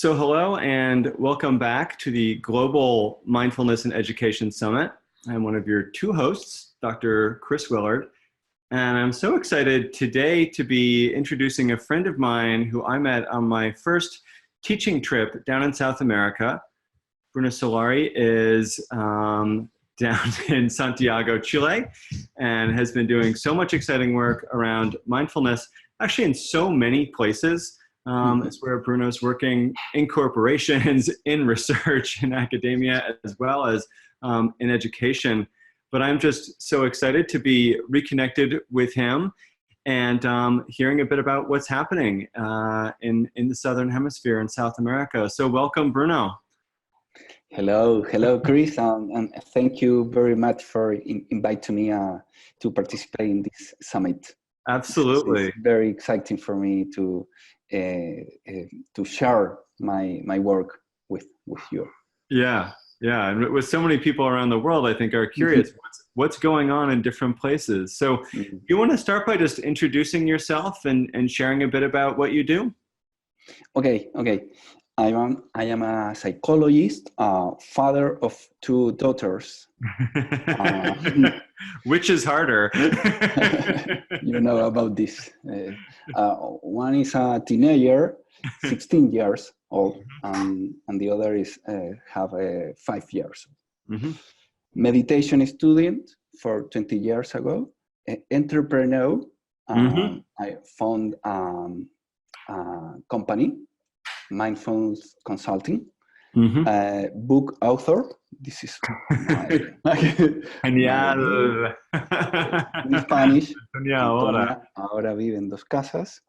So hello and welcome back to the Global Mindfulness and Education Summit. I'm one of your two hosts, Dr. Chris Willard, and I'm so excited today to be introducing a friend of mine who I met on my first teaching trip down in South America. Bruno Solari is down in Santiago, Chile, and has been doing so much exciting work around mindfulness, actually in so many places. It's where Bruno's working in corporations, in research, in academia, as well as in education. But I'm just so excited to be reconnected with him and hearing a bit about what's happening in the Southern Hemisphere in South America. So welcome, Bruno. Hello, Chris, and thank you very much for inviting me to participate in this summit. Absolutely. It's very exciting for me to share my work with you. Yeah, and with so many people around the world, I think are curious what's going on in different places. So you want to start by just introducing yourself and sharing a bit about what you do? Okay. I am a psychologist, father of two daughters. Which is harder? You know about this. One is a teenager, 16 years old, and the other is 5 years. Meditation student for 20 years ago, entrepreneur. I found a company, Mindfulness Consulting, book author. This is Genial. En Spanish. Antonia, ahora vive en 2 casas.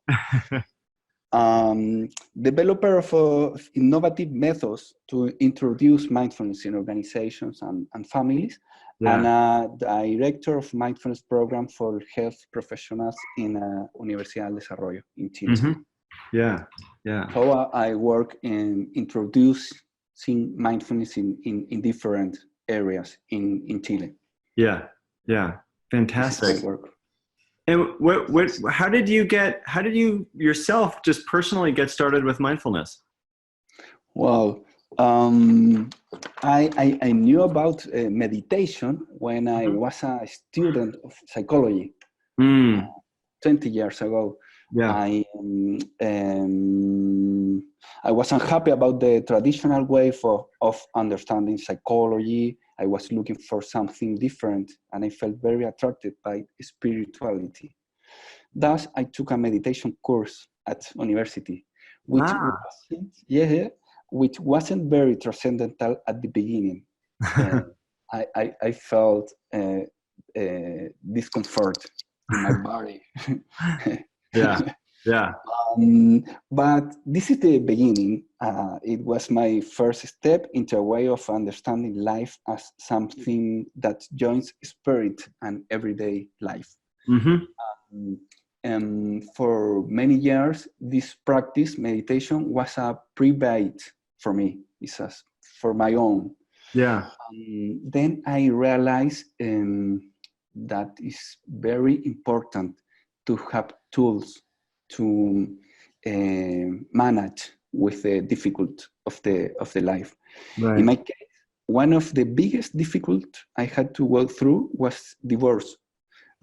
Developer of innovative methods to introduce mindfulness in organizations and families, and a director of mindfulness program for health professionals in Universidad del Desarrollo in Chile. Yeah. So I work in introducing mindfulness in different areas in Chile. Yeah. Fantastic. This is my work. And how did you yourself just personally get started with mindfulness? Well, I knew about meditation when I was a student of psychology 20 years ago. Yeah. I wasn't happy about the traditional way of understanding psychology. I was looking for something different, and I felt very attracted by spirituality. Thus, I took a meditation course at university, which wasn't very transcendental at the beginning. I felt discomfort in my body. Yeah. But this is the beginning. It was my first step into a way of understanding life as something that joins spirit and everyday life. And for many years, this practice, meditation, was a private for me. It's for my own. Yeah. Then I realized that it's very important to have tools to manage with the difficult of the life. Right. In my case, one of the biggest difficult I had to go through was divorce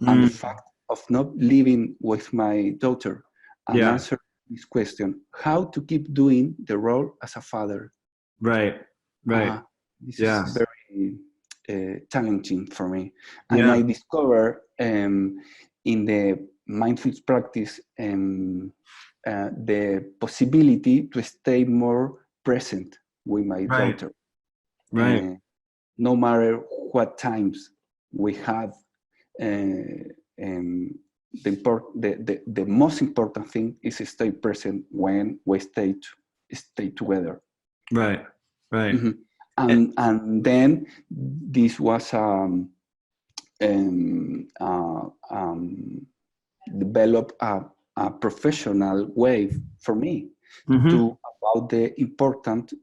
and the fact of not living with my daughter and answer this question: how to keep doing the role as a father. Right. This is very challenging for me, and I discovered in the mindfulness practice the possibility to stay more present with my daughter. No matter what times we have, the most important thing is to stay present when we stay together. Right. And then this was develop a professional way for me to about the importance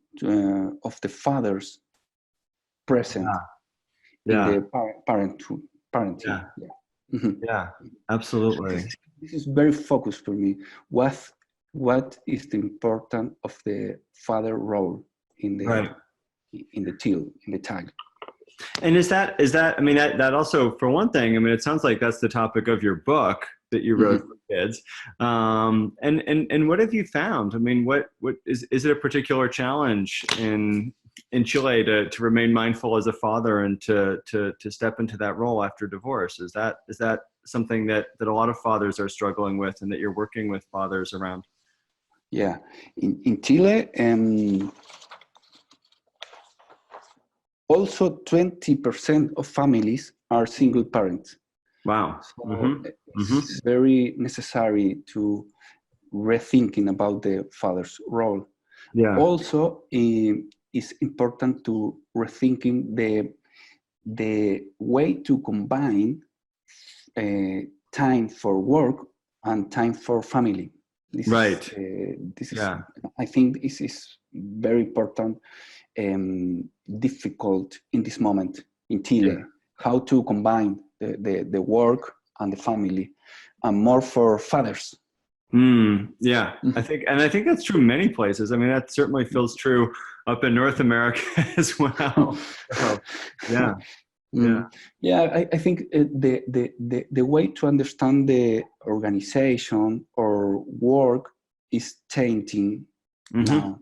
of the fathers present in the parenting. Yeah, absolutely. This is very focused for me. What what is the importance of the father role in Right. the child. And is that, I mean, that also, for one thing, I mean, it sounds like that's the topic of your book that you wrote for kids. And what have you found? I mean, what is it a particular challenge in Chile to remain mindful as a father and to step into that role after divorce? Is that something that a lot of fathers are struggling with and that you're working with fathers around? Yeah, in Chile, also 20% of families are single parents. Wow. So it's very necessary to rethinking about the father's role. Yeah. Also, it's important to rethinking the way to combine time for work and time for family. Right. This is, Yeah. I think this is very important, difficult in this moment in Chile, Yeah. how to combine the work and the family, and more for fathers. Yeah, I think that's true in many places. I mean, that certainly feels true up in North America as well. So, yeah. Yeah, I think the way to understand the organization or work is changing now,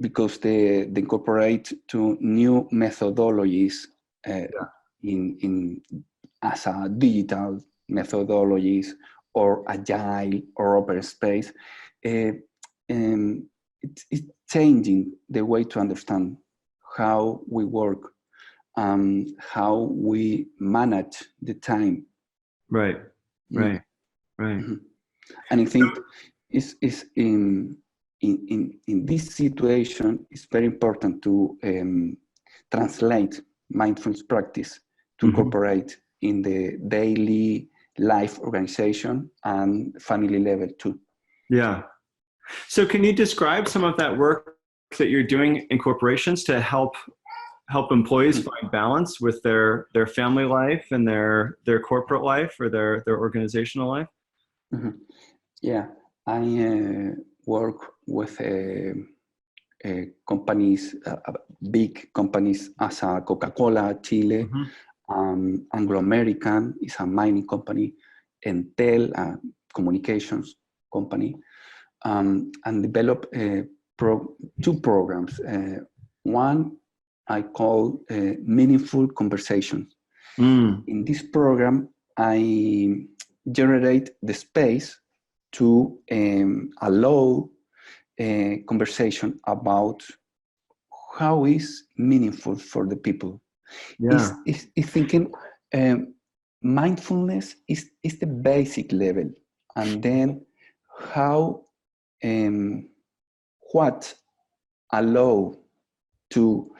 because they incorporate to new methodologies in as a digital methodologies or agile or open space. It's changing the way to understand how we work, how we manage the time. Right. And I think is in this situation, it's very important to translate mindfulness practice to incorporate in the daily life organization and family level too. Yeah. So can you describe some of that work that you're doing in corporations to help employees find balance with their family life and their corporate life or their organizational life? Yeah, I work with companies, big companies as a Coca-Cola Chile, Anglo American is a mining company, Entel, a communications company, and develop two programs. One I call Meaningful Conversations. In this program, I generate the space to allow a conversation about how is meaningful for the people. Yeah. Is thinking mindfulness is the basic level, and then how what allow to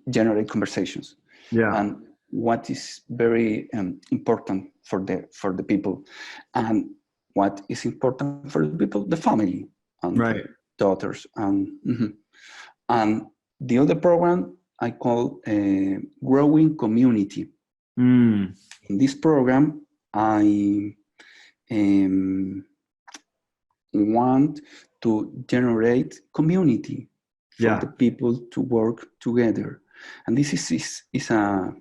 generate conversations. Yeah. And what is very important for the people, and what is important for the people, the family and the daughters, and the other program I call Growing Community. In this program, I want to generate community for the people to work together. And this is a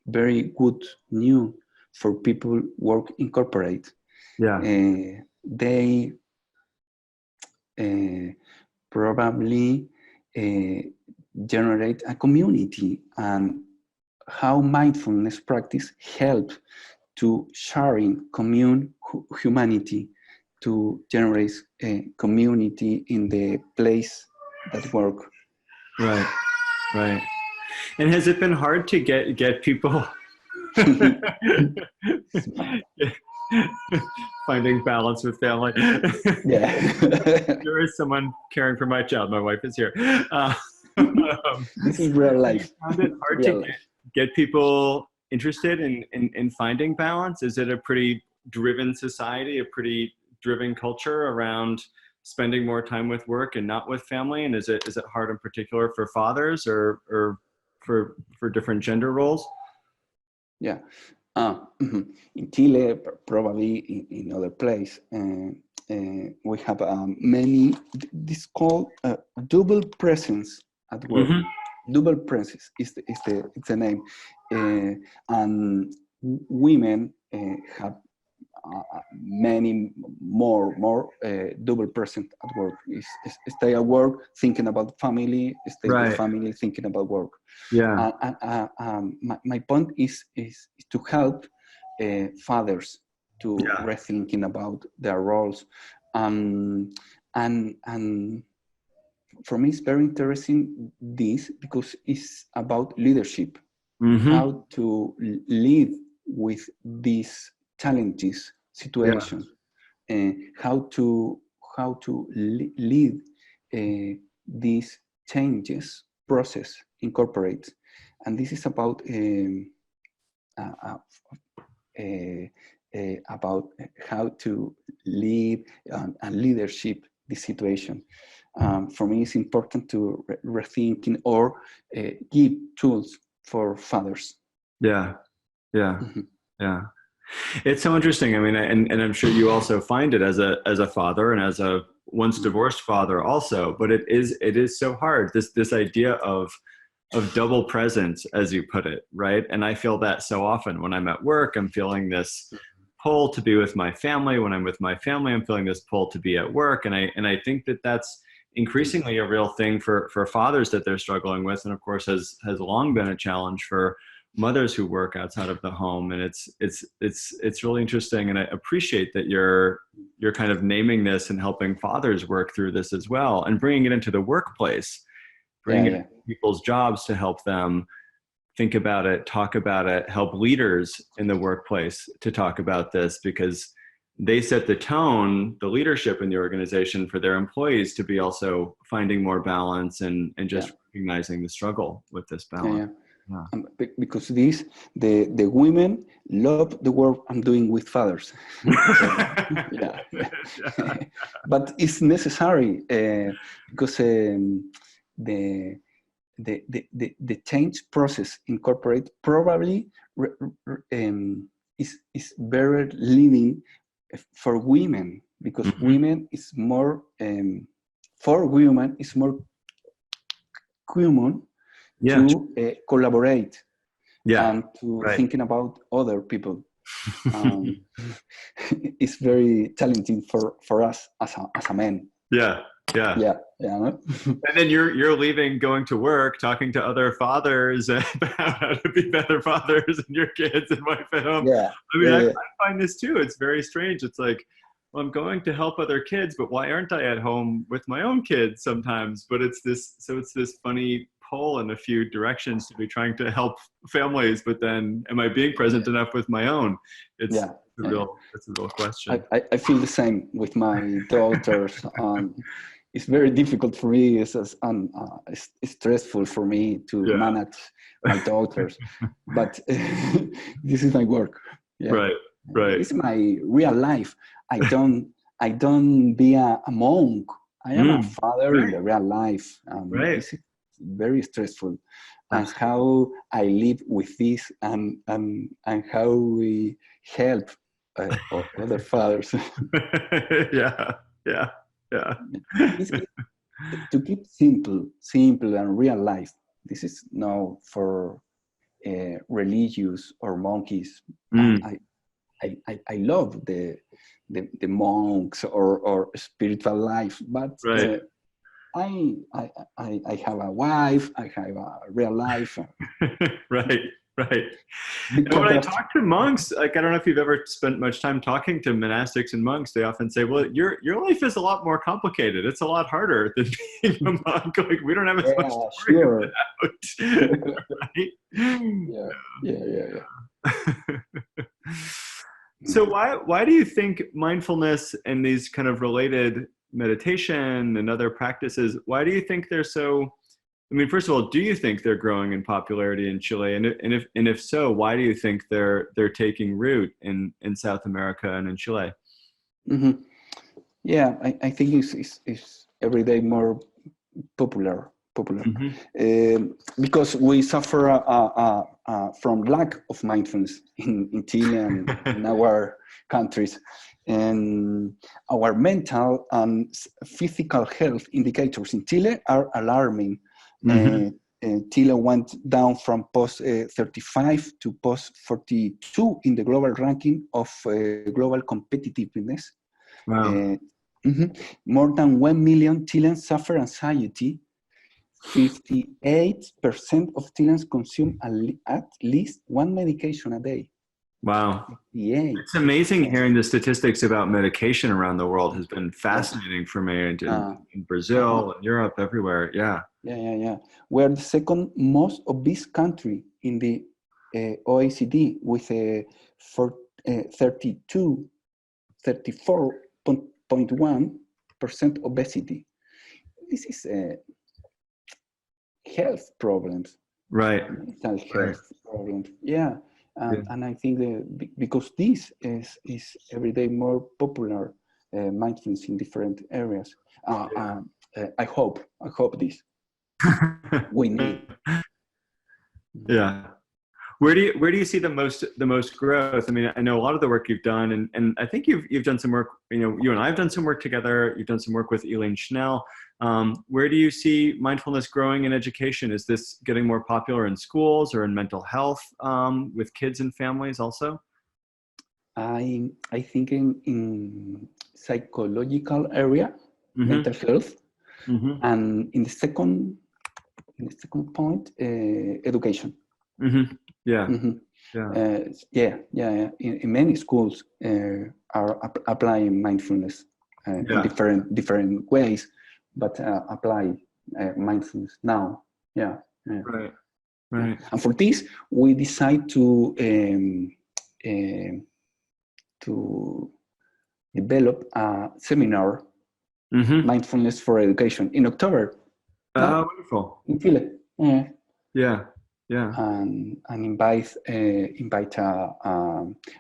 very good news for people work in corporate. They probably generate a community, and how mindfulness practice help to sharing humanity to generate a community in the place that work. Right. And has it been hard to get people finding balance with family? Yeah. There is someone caring for my child. My wife is here. This is real life. Found it hard to get people interested in finding balance? Is it a pretty driven society, a pretty driven culture around spending more time with work and not with family? And is it hard in particular for fathers or for different gender roles? Yeah, In Chile, probably in other place, we have many. This called double presence at work. Double presence is the name, and women have many more double present at work. Is stay at work thinking about family, stay with family thinking about work. Yeah. My point is to help fathers to rethinking about their roles, and for me it's very interesting this because it's about leadership, how to lead with these challenges situations, and how to lead these changes process incorporate, and this is about how to lead and leadership this situation. For me, it's important to rethinking or give tools for fathers. Yeah. It's so interesting. I mean, and I'm sure you also find it as a father and as a once divorced father also. But it is so hard. This idea of double presence, as you put it, right? And I feel that so often when I'm at work, I'm feeling this pull to be with my family. When I'm with my family, I'm feeling this pull to be at work. And I think that that's increasingly a real thing for fathers that they're struggling with, and of course has long been a challenge for mothers who work outside of the home. And it's really interesting, and I appreciate that you're kind of naming this and helping fathers work through this as well, and bringing it into the workplace, bringing it into people's jobs to help them think about it, talk about it, help leaders in the workplace to talk about this, because they set the tone, the leadership in the organization, for their employees to be also finding more balance and just recognizing the struggle with this balance. Because the women love the work I'm doing with fathers. But it's necessary because the change process incorporate probably is better living for women, because women is more for women is more common to collaborate and to thinking about other people. It's very challenging for us as a man. No? And then you're leaving, going to work, talking to other fathers about how to be better fathers and your kids and wife at home. I find this too. It's very strange. It's like, well, I'm going to help other kids, but why aren't I at home with my own kids sometimes? But it's this funny pull in a few directions to be trying to help families, but then am I being present enough with my own? It's a real question. I feel the same with my daughters. It's very difficult for me. It's stressful for me to manage my daughters, but this is my work. Right. It's my real life. I don't be a monk. I am a father in the real life. This is very stressful, and how I live with this, and how we help other fathers. To keep simple and real life. This is not for religious or monkeys. I love the monks or spiritual life, but I have a wife. I have a real life. Right. And when I talk to monks, like, I don't know if you've ever spent much time talking to monastics and monks, they often say, well, your life is a lot more complicated. It's a lot harder than being a monk. Like, we don't have as much to worry about. Right? So why do you think mindfulness and these kind of related meditation and other practices, why do you think they're so, I mean, first of all, do you think they're growing in popularity in Chile? And if so, why do you think they're taking root in South America and in Chile? I think it's every day more popular popular. Mm-hmm. Because we suffer from lack of mindfulness in Chile and in our countries. And our mental and physical health indicators in Chile are alarming. Mm-hmm. Chile went down from post 35 to post 42 in the global ranking of global competitiveness. Wow. More than 1 million Chileans suffer anxiety. 58% of Chileans consume at least one medication a day. Wow. 58. It's amazing hearing the statistics about medication around the world. Has been fascinating for me in Brazil and Europe, everywhere. Yeah. Yeah. We're the second most obese country in the OECD with a 34.1% obesity. This is health problems. Right. Mental health problems. Yeah. And I think because this is every day more popular, mindfulness in different areas. I hope this. We need. Yeah. Where do you see the most growth? I mean, I know a lot of the work you've done, and I think you've done some work. You know, you and I have done some work together. You've done some work with Elaine Schnell. Where do you see mindfulness growing in education? Is this getting more popular in schools or in mental health with kids and families also? I think in psychological area, Mm-hmm. mental health, Mm-hmm. and in the second point, education. Mm-hmm. Yeah. Mm-hmm. Yeah. In many schools are applying mindfulness in different ways, but apply mindfulness now. Yeah. Right. And for this, we decide to develop a seminar, mindfulness for education, in October. Wonderful. In Chile. Yeah. And invite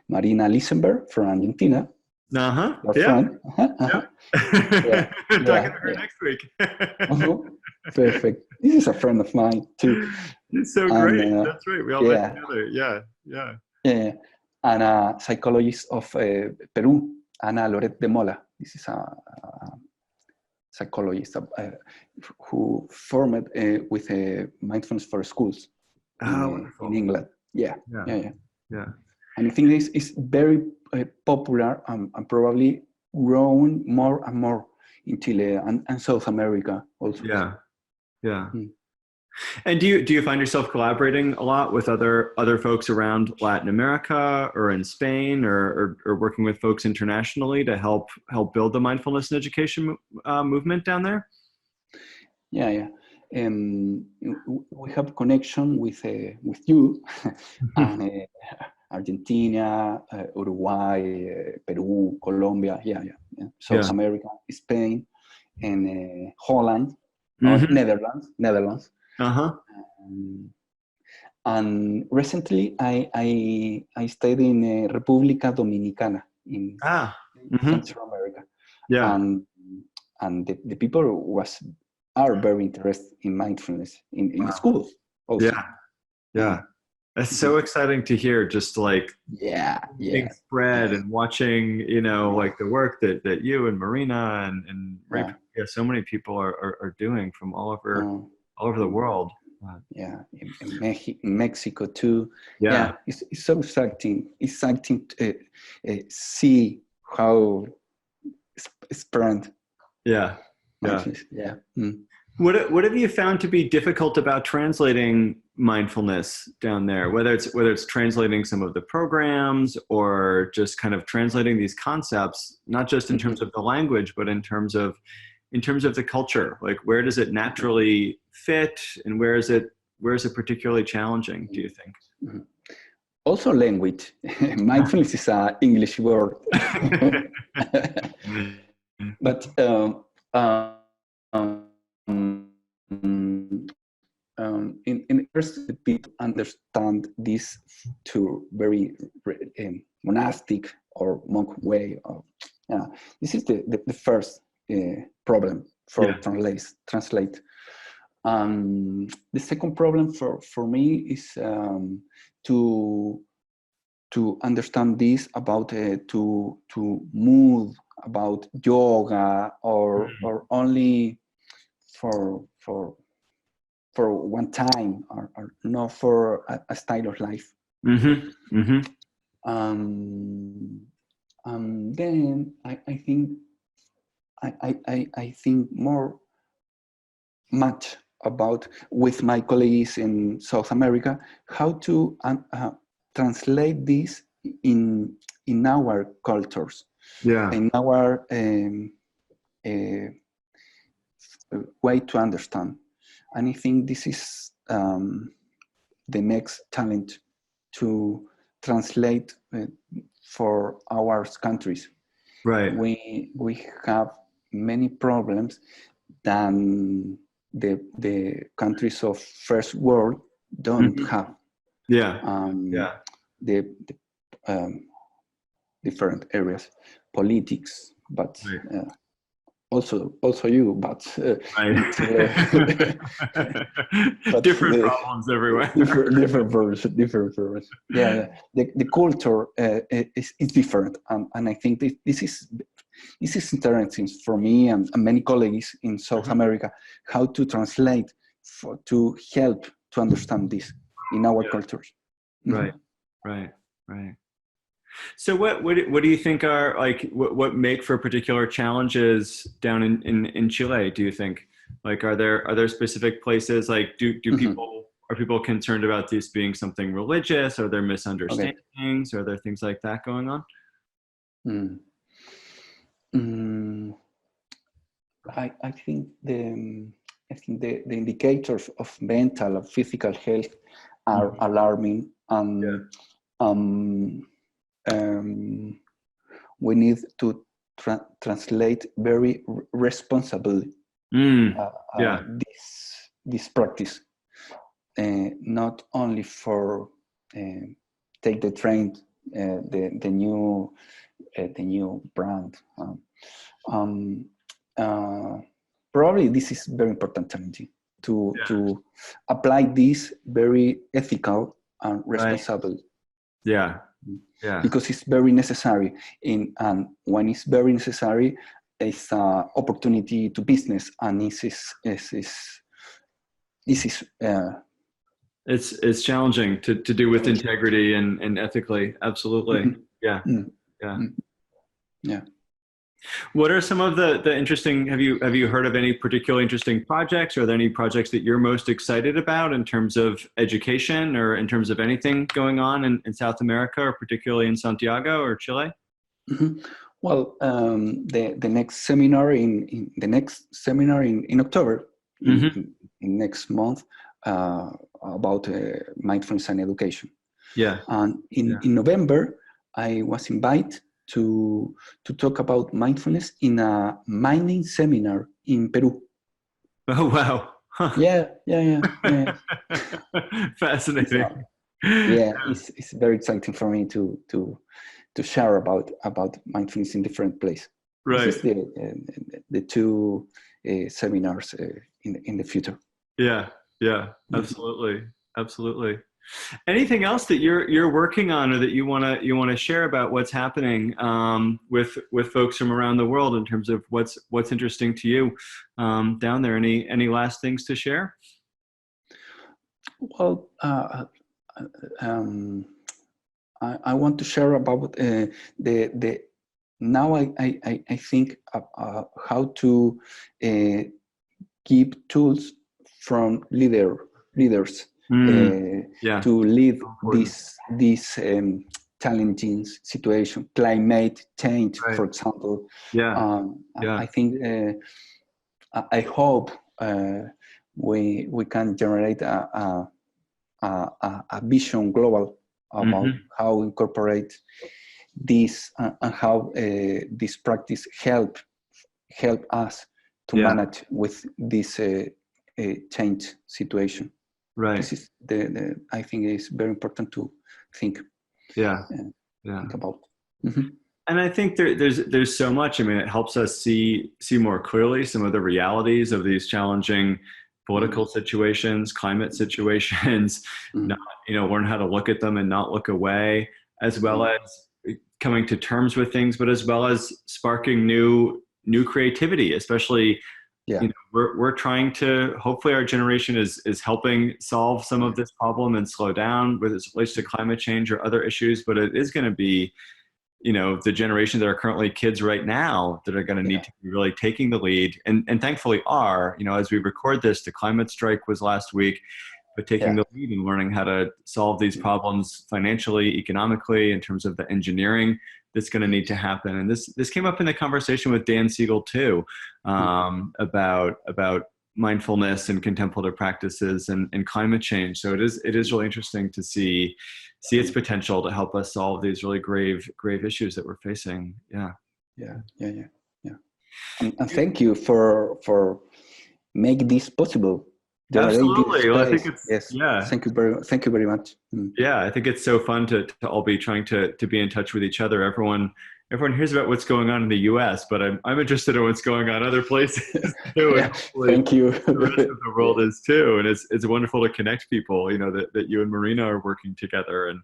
Marina Lisenberg from Argentina. Our friend. Yeah. Talking to her next week. Perfect. This is a friend of mine too. It's so great. That's right. We all met together. Yeah. And a psychologist of Peru, Ana Loret de Mola. This is a psychologist who formed with mindfulness for schools in England. Yeah. And I think this is very popular and probably growing more and more in Chile and South America also. Yeah. And do you find yourself collaborating a lot with other folks around Latin America or in Spain or working with folks internationally to help build the mindfulness and education movement down there? Yeah. We have connection with you and Argentina, Uruguay, Peru, Colombia, South America, Spain, and Holland, Netherlands. And recently, I stayed in República Dominicana in Central America. Yeah. And the people are very interested in mindfulness in the schools also. Yeah. That's so exciting to hear, just like being spread and watching, like the work that you and Marina and so many people are doing from all over the world. In Mexico too. It's so exciting. It's exciting to see how it's spread. What have you found to be difficult about translating mindfulness down there? Whether it's translating some of the programs or just kind of translating these concepts, not just in terms of the language, but in terms of the culture. Like, where does it naturally fit, and where is it particularly challenging, do you think? Also language. Mindfulness is an English word. But in first people understand this to very monastic or monk way of this is the first problem for translate. The second problem for me is to understand this about to move about yoga or only for one time or not for a style of life. Then I think I think more much about with my colleagues in South America how to translate this in our cultures, in our way to understand. And I think this is the next challenge to translate for our countries. Right. We have many problems than the countries of first world don't have. The different areas, politics, but also you, but but different problems everywhere. different problems. Yeah. The culture is different, and I think this is interesting for me and many colleagues in South America, how to translate to help to understand this in our cultures. Right. So what do you think are like what make for particular challenges down in Chile? Do you think, like, are there specific places, like do people, are people concerned about this being something religious? Are there misunderstandings? Are there things like that going on? I think the indicators of mental and physical health are alarming, and we need to translate very responsibly this practice, not only for take the train, the new brand. Probably this is very important challenge to apply this very ethical and responsible. Because it's very necessary. And when it's very necessary, it's an opportunity to business, and it's challenging to do with integrity and ethically. Absolutely. Yeah. What are some of the interesting, have you heard of any particularly interesting projects? Are there any projects that you're most excited about in terms of education or in terms of anything going on in South America, or particularly in Santiago or Chile? Well, the next seminar in October, in next month, about mindfulness and education. And in November, I was invited to talk about mindfulness in a mining seminar in Peru. Oh wow! Huh. Yeah. Fascinating. So, it's very exciting for me to share about mindfulness in different places. Right. This is the two seminars in the future. Yeah. Absolutely. Anything else that you're working on, or that you want to share about what's happening with folks from around the world in terms of what's interesting to you down there? Any last things to share? Well, I want to share about the now I think how to give tools from leaders. To lead this challenging situation, climate change, for example. I think I hope we can generate a vision global about how incorporate this and how this practice help us to manage with this change situation. Right. This is I think it's very important to think. Think about. And I think there's so much. I mean, it helps us see more clearly some of the realities of these challenging political situations, climate situations, not, learn how to look at them and not look away, as well as coming to terms with things, but as well as sparking new creativity, especially, we're trying to, hopefully our generation is helping solve some of this problem and slow down with its relates to climate change or other issues, but it is going to be, the generation that are currently kids right now that are going to need to be really taking the lead, and thankfully are, as we record this, the climate strike was last week, but taking the lead and learning how to solve these problems financially, economically, in terms of the engineering that's going to need to happen. And this came up in the conversation with Dan Siegel too, about mindfulness and contemplative practices and climate change. So it is really interesting to see its potential to help us solve these really grave issues that we're facing. Yeah. And thank you for making this possible. Absolutely. Well, I think it's, Thank you very much. Yeah, I think it's so fun to all be trying to be in touch with each other. Everyone hears about what's going on in the U.S., but I'm interested in what's going on other places too. Thank you. The rest of the world is too, and it's wonderful to connect people. That you and Marina are working together, and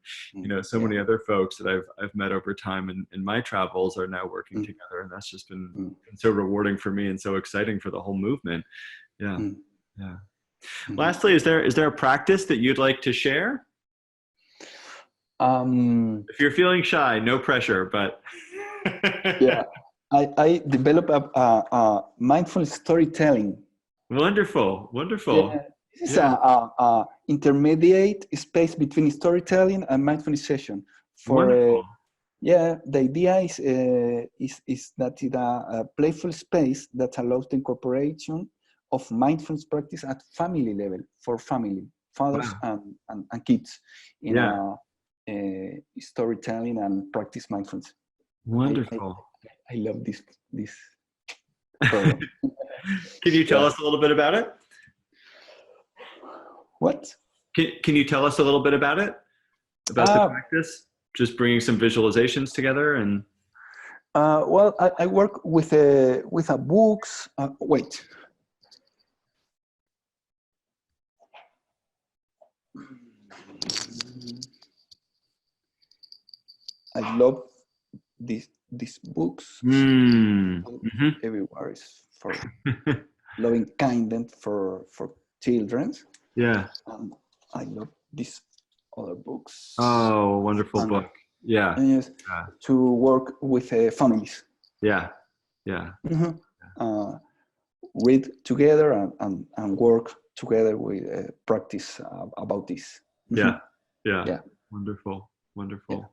so many other folks that I've met over time in my travels are now working together, and that's just been so rewarding for me and so exciting for the whole movement. Yeah. Lastly, is there a practice that you'd like to share? If you're feeling shy, no pressure, but I developed a mindful storytelling. Wonderful. Yeah, this is a intermediate space between storytelling and mindfulness session. The idea is that it's a playful space that allows the incorporation of mindfulness practice at family level, for family, fathers and kids, in storytelling and practice mindfulness. Wonderful. I love this program. Can you tell us a little bit about it? What? Can you tell us a little bit about it? About the practice? Just bringing some visualizations together and. Well, I work with a books. Wait. I love these books. Everywhere is for loving kindness for children. Yeah. I love these other books. Oh, wonderful book. Yeah. And yes, to work with families. Yeah. Read together and work together with practice about this. Yeah. Wonderful. Yeah.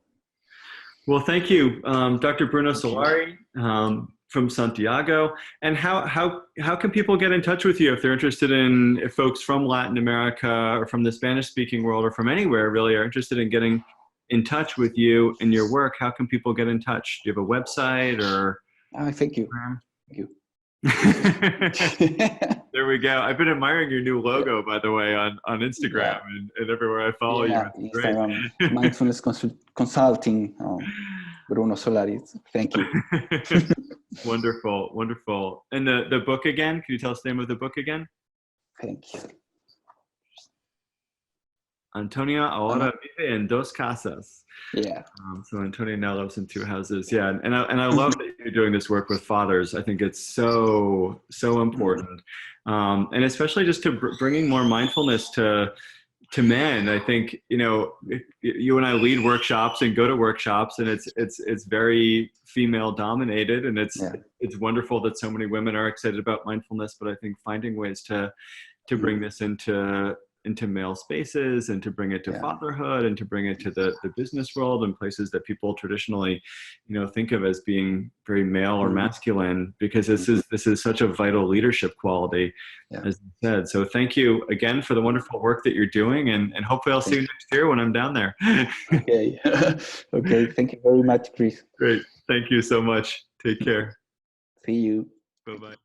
Well, thank you, Dr. Bruno Solari from Santiago. And how can people get in touch with you if they're interested if folks from Latin America or from the Spanish-speaking world or from anywhere really are interested in getting in touch with you and your work? How can people get in touch? Do you have a website or? Thank you. Thank you. There we go. I've been admiring your new logo, by the way, on Instagram and everywhere I follow you. It's Instagram, great. Mindfulness Consulting, Bruno Solari. Thank you. Wonderful. And the book again? Can you tell us the name of the book again? Thank you. Antonia ahora vive en dos casas. Yeah. So Antonia now lives in 2 houses. Yeah, and I love that you're doing this work with fathers. I think it's so important, and especially just to bringing more mindfulness to men. I think you and I lead workshops and go to workshops, and it's very female dominated, and it's wonderful that so many women are excited about mindfulness. But I think finding ways to bring this into male spaces and to bring it to fatherhood and to bring it to the business world and places that people traditionally, think of as being very male or masculine, because this is such a vital leadership quality, as you said. So thank you again for the wonderful work that you're doing, and hopefully I'll see you next year when I'm down there. Okay. Thank you very much, Chris. Great. Thank you so much. Take care. See you. Bye-bye.